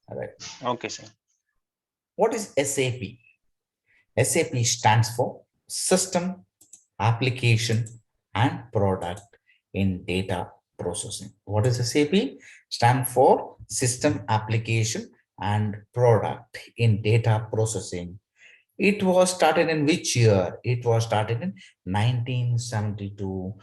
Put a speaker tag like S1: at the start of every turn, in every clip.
S1: All right.
S2: Okay, sir.
S1: What is SAP? SAP stands for System, Application, and Product in Data Processing. What is SAP? Stand for System, Application, and Product in Data Processing. It was started in which year? It was started in 1972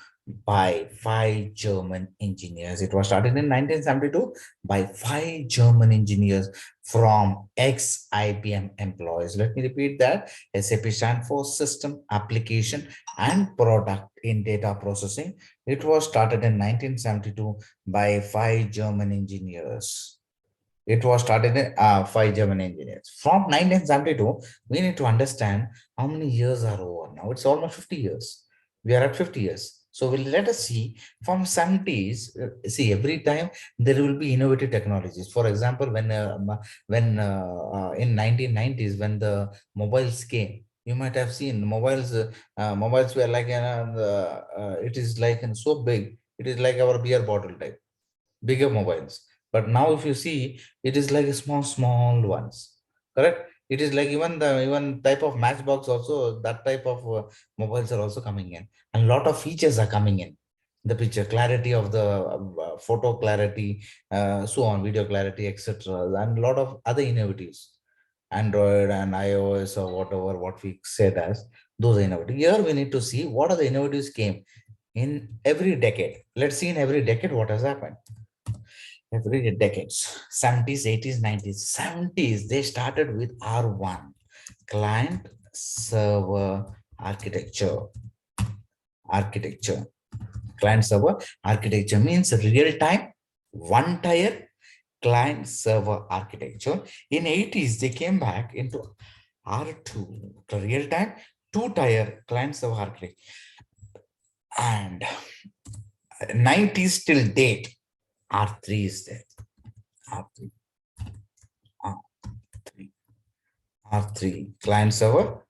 S1: by five German engineers. It was started in 1972 by five German engineers from ex-IBM employees. Let me repeat that. SAP stands for System, Application, and Product in Data Processing. It was started in 1972 by five German engineers. It was started in five German engineers. From 1972, we need to understand how many years are over now. It's almost 50 years. We are at 50 years. So we'll let us see from 70s. See, every time there will be innovative technologies. For example, when in 1990s, when the mobiles came, you might have seen mobiles. Mobiles were like it is like so big. It is like our beer bottle type bigger mobiles. But now if you see, it is like a small ones, correct? It is like even type of matchbox also, that type of mobiles are also coming in, and lot of features are coming in the picture clarity of the photo clarity, so on, video clarity, etc., and a lot of other innovatives, Android and iOS or whatever what we said as those innovative. Here we need to see what are the innovatives came in every decade. Let's see in every decade what has happened. Every decades, 70s, 80s, 90s, 70s, they started with R1, client server architecture. Architecture. Client server architecture means real time, one tier client server architecture. In 80s, they came back into R2, the real time, two tier client server architecture. And 90s till date, R3 is there. R3. R3. R3 client server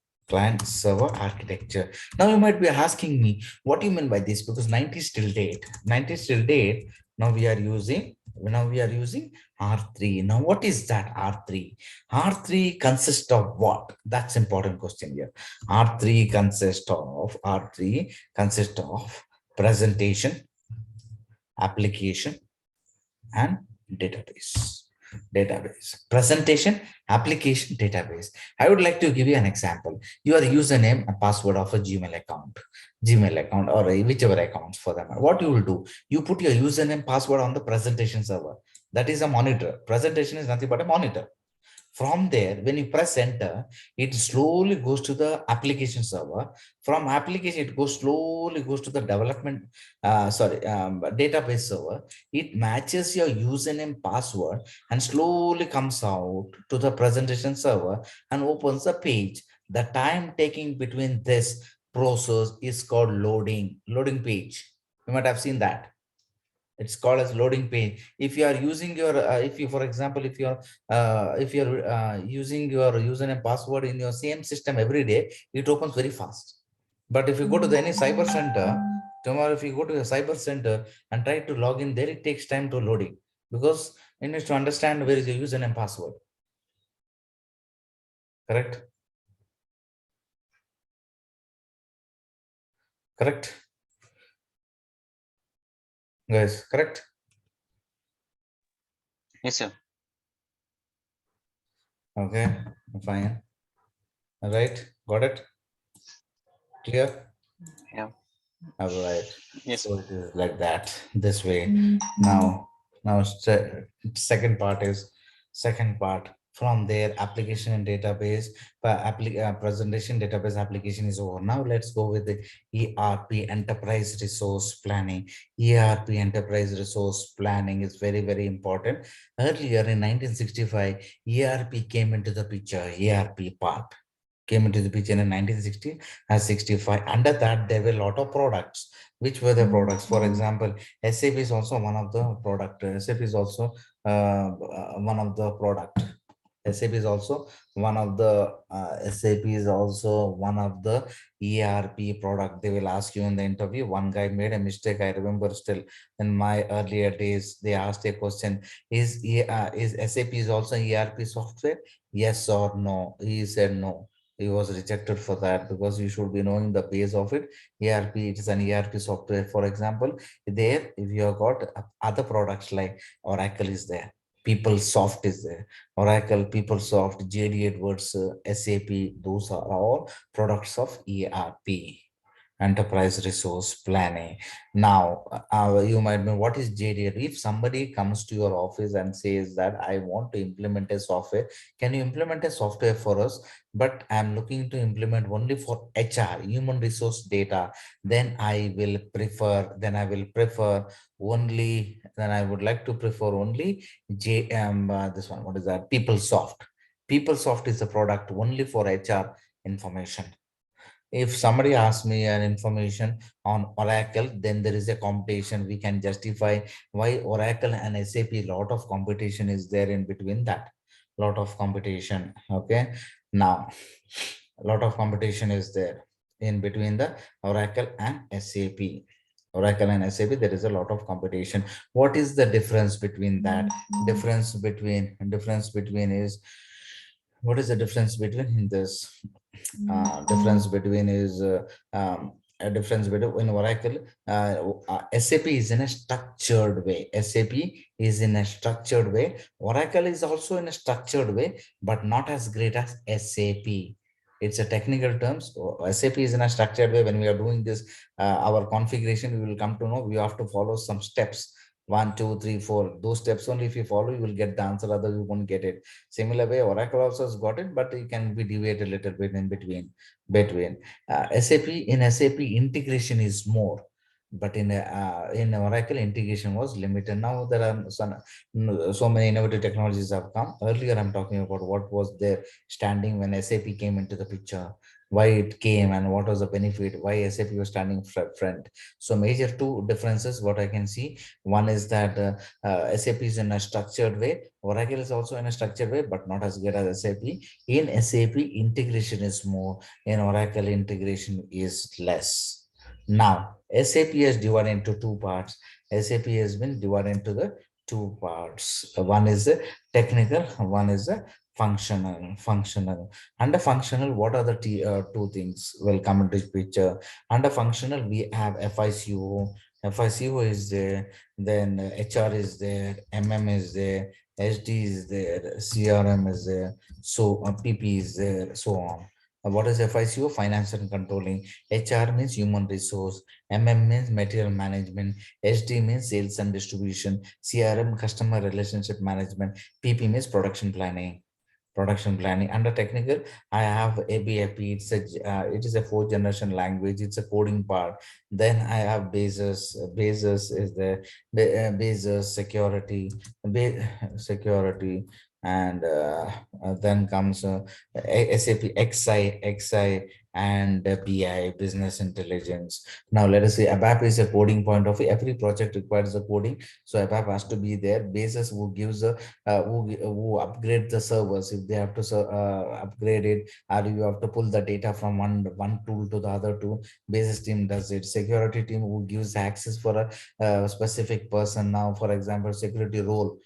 S1: architecture. Now you might be asking me, what do you mean by this? Because 90s till date, 90s till date, now we are using R3. Now what is that R3? R3 consists of what? That's important question here. R3 consists of presentation, application, and database, presentation, application, database. I would like to give you an example. Your username and password of a gmail account or whichever accounts for them. What you will do, you put your username password on the presentation server. That is a monitor. Presentation is nothing but a monitor. From there, when you press enter, it slowly goes to the application server. From application, it slowly goes to the database server. It matches your username password and slowly comes out to the presentation server and opens the page. The time taking between this process is called loading page. You might have seen that. It's called as loading page. If you are using your if you, for example, if you're using your username and password in your same system every day, it opens very fast. But if you go to any cyber center tomorrow, if you go to a cyber center and try to log in there, it takes time to loading, because you need to understand where is your username and password. Correct? Correct, guys? Correct?
S2: Yes, sir.
S1: Okay, fine. All right, got it? Clear?
S2: Yeah.
S1: All right.
S2: Yes, sir.
S1: So it is like that, this way. Now, second part. From there, application and database, presentation database application is over. Now let's go with the ERP, enterprise resource planning. ERP, enterprise resource planning, is very, very important. Earlier in 1965, ERP came into the picture. ERP part came into the picture in 1960 and 65. Under that, there were a lot of products. Which were the products? For example, SAP is also one of the product. SAP is also one of the product. SAP is also one of the SAP is also one of the ERP product. They will ask you in the interview. One guy made a mistake. I remember still in my earlier days. They asked a question: is SAP is also ERP software? Yes or no? He said no. He was rejected for that because you should be knowing the base of it. ERP, it is an ERP software. For example, there if you have got other products like Oracle is there, PeopleSoft is there, Oracle, PeopleSoft, JD Edwards, SAP, those are all products of ERP, enterprise resource planning. Now, you might know what is JD. If somebody comes to your office and says that I want to implement a software, can you implement a software for us? But I'm looking to implement only for HR, human resource data. Then I will prefer only. Then I would like to prefer only this one. What is that? PeopleSoft. PeopleSoft is a product only for HR information. If somebody asks me an information on Oracle, then there is a competition. We can justify why Oracle and SAP, lot of competition is there in between that. Lot of competition. Okay. Now, a lot of competition is there in between the Oracle and SAP. Oracle and SAP, there is a lot of competition. What is the difference between that? Difference between is, what is the difference between this? Difference between is a difference between Oracle. SAP is in a structured way. SAP is in a structured way. Oracle is also in a structured way, but not as great as SAP. It's a technical terms. SAP is in a structured way. When we are doing this, our configuration, we will come to know we have to follow some steps. One, two, three, four. Those steps only if you follow, you will get the answer. Otherwise, you won't get it. Similar way, Oracle also has got it, but it can be deviated a little bit in between. SAP, in SAP integration is more, but in Oracle integration was limited. Now there are so many innovative technologies have come. Earlier, I'm talking about what was there standing when SAP came into the picture, why it came, and what was the benefit, why SAP was standing front. So major two differences what I can see. One is that SAP is in a structured way. Oracle is also in a structured way, but not as good as SAP. In SAP, integration is more. In Oracle, integration is less. Now, SAP is divided into two parts. SAP has been divided into the two parts. One is the technical, one is the functional. Under functional, what are the two things will come into picture? Under functional, we have FICO. FICO is there, then HR is there, MM is there, SD is there, CRM is there, so PP is there, so on. What is FICO? Finance and controlling. HR means human resource. MM means material management. SD means sales and distribution. CRM, customer relationship management. PP means production planning. Under technical, I have ABAP. It is a fourth generation language. It's a coding part. Then I have basis is the basis security, security, and then comes SAP XI and BI, business intelligence. Now let us say ABAP is a coding point of view. Every project requires a coding, so ABAP has to be there. Basis who gives a who upgrade the servers if they have to upgrade it, or you have to pull the data from one tool to the other tool. Basis team does it. Security team who gives access for a specific person. Now, for example, security role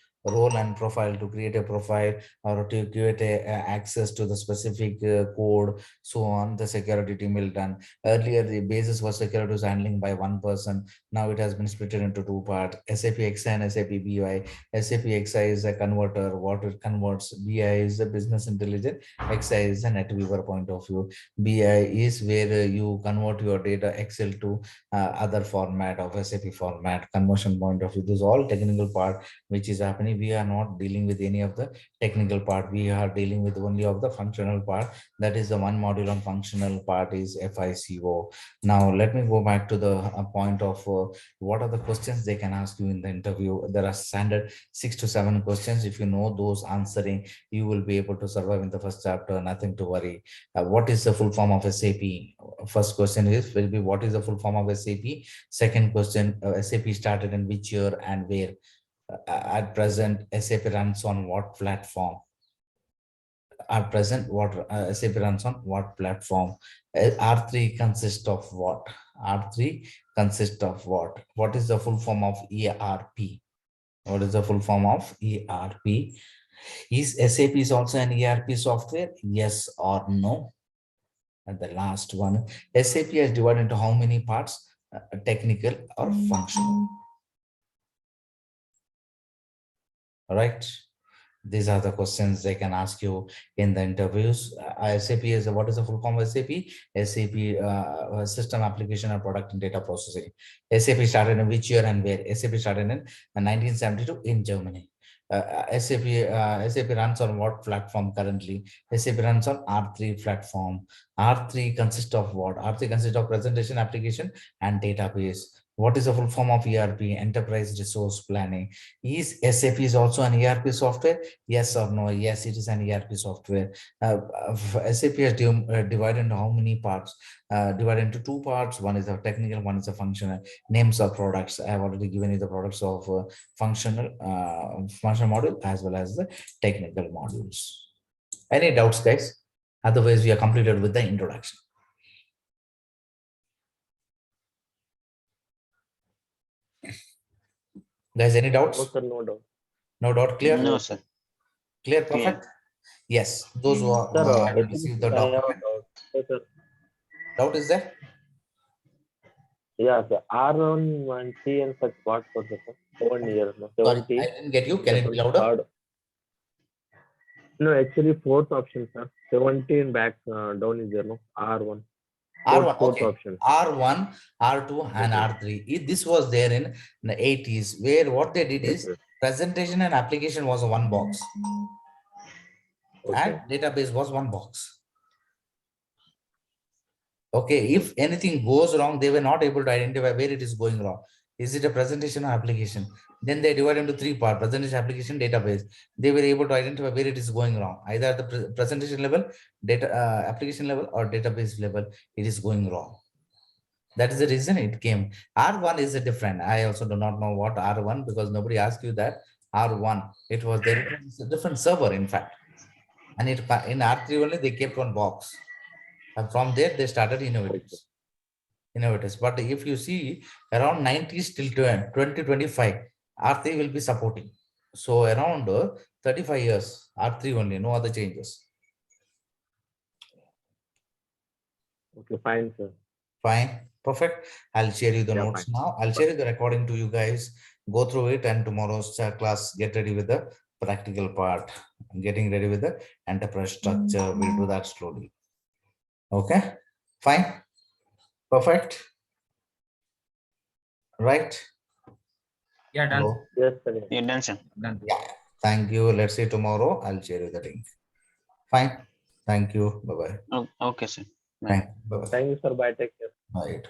S1: and profile, to create a profile or to create access to the specific code, so on, the security team will done. Earlier the basis for security was handling by one person. Now it has been split into two parts: SAP XI and SAP BI. SAP XI is a converter, what it converts. BI is a business intelligence. XI is a NetWeaver point of view. BI is where you convert your data Excel to other format of SAP format, conversion point of view. This is all technical part which is happening. We are not dealing with any of the technical part. We are dealing with only of the functional part. That is the one module on functional part is FICO. Now let me go back to the point of what are the questions they can ask you in the interview. There are standard 6 to 7 questions. If you know those answering, you will be able to survive in the first chapter. Nothing to worry. What is the full form of SAP? First question is will be what is the full form of SAP? Second question, SAP started in which year and where? At present, SAP runs on what platform? are present, what SAP runs on what platform, R3 consists of what, R3 consists of what, what is the full form of ERP, what is the full form of ERP, is SAP is also an ERP software, yes or no? And the last one, SAP is divided into how many parts, technical or functional? All right. These are the questions they can ask you in the interviews. SAP is what is the full form of SAP? SAP System Application and Product and Data Processing. SAP started in which year and where? SAP started in 1972 in Germany. SAP runs on what platform currently? SAP runs on R3 platform. R3 consists of what? R3 consists of presentation, application, and database. What is the full form of ERP? Enterprise Resource Planning. Is SAP is also an ERP software? Yes or no? Yes, it is an ERP software. SAP has divided into how many parts? Divided into two parts. One is a technical, one is a functional. Names of products. I have already given you the products of functional module as well as the technical modules. Any doubts, guys? Otherwise, we are completed with the introduction. Guys, any doubts?
S2: No, sir, no doubt.
S1: No doubt, clear?
S3: No, sir.
S1: Clear, perfect? Yes, those who
S2: Sir,
S1: have
S2: actually,
S1: received the
S2: I have a
S1: document.
S2: doubt. Yes, sir.
S1: Doubt is there?
S2: Yeah, sir. R1 and C and such what for the sir? 1 year. No,
S1: Sorry,
S2: 70.
S1: I didn't get you. Can it be louder?
S2: Third. No, actually fourth option, sir. 17 back down is there, no? R1.
S1: R1,
S2: Fourth
S1: okay.
S2: option.
S1: R1, R2, and
S2: Okay.
S1: R3. This was there in the 80s, where what they did is
S2: Okay.
S1: presentation and application was one box,
S2: Okay.
S1: and database was one box. Okay, if anything goes wrong, they were not able to identify where it is going wrong. Is it a presentation or application? Then they divide into three parts: presentation, application, database. They were able to identify where it is going wrong, either at the presentation level, data application level, or database level. It is going wrong. That is the reason it came. R1 is a different. I also do not know what R1, because nobody asked you that. R1, it was there. It was a different server, in fact. And it in R3 only they kept one box. And from there they started innovators. But if you see around 90s till 2025, R3 will be supporting. So around 35 years, R3 only, no other changes.
S2: Okay, fine, sir.
S1: Fine, perfect. I'll share you the notes
S2: fine.
S1: now. I'll share you the recording to you guys. Go through it, and tomorrow's class, get ready with the practical part. Getting ready with the enterprise structure. We'll do that slowly. Okay, fine, perfect. Right?
S4: Yeah, done.
S1: Hello?
S2: Yes, sir.
S3: You're done, sir.
S4: Done.
S1: Yeah. Thank you. Let's see tomorrow. I'll share you the link. Fine. Thank you. Bye-bye.
S3: Okay, sir. Bye.
S1: Bye-bye.
S2: Thank you, sir. Bye. Take care.
S1: Bye.